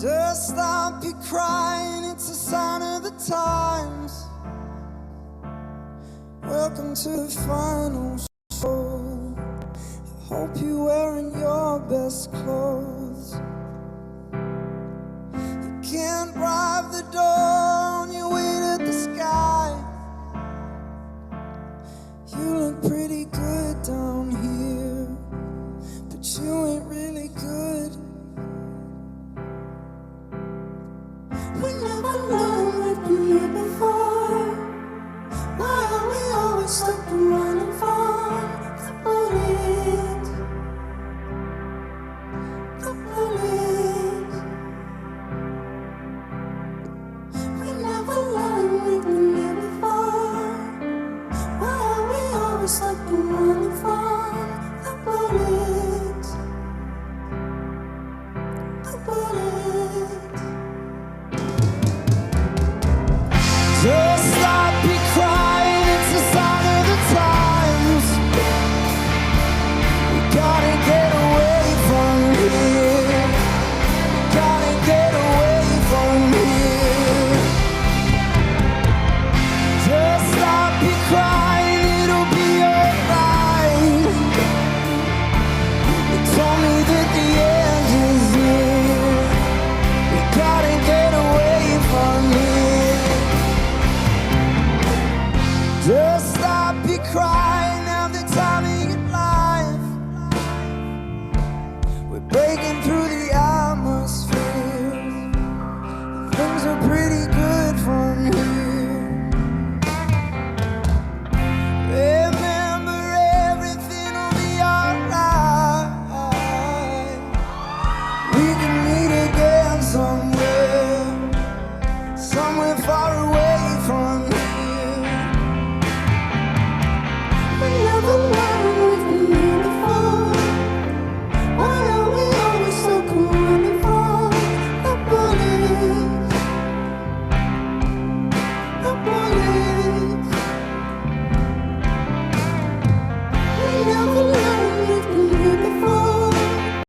Just stop your crying, it's a sign of the times. Welcome to the final show. I hope you're wearing your best clothes. You can't drive the door on your way to the sky. You look pretty good down here, but you ain't really good. We never learned what we knew before. Why are we always stuck and running from the bullet? The bullet. We never learned what we knew before. Why are we always stuck and running from the bullet? The bullet. Just stop your crying, it's a sign of the times. We gotta get away from here. We gotta get away from here. Just stop your crying, it'll be alright. They told me that the end is near. We gotta get away from here. Just stop your crying.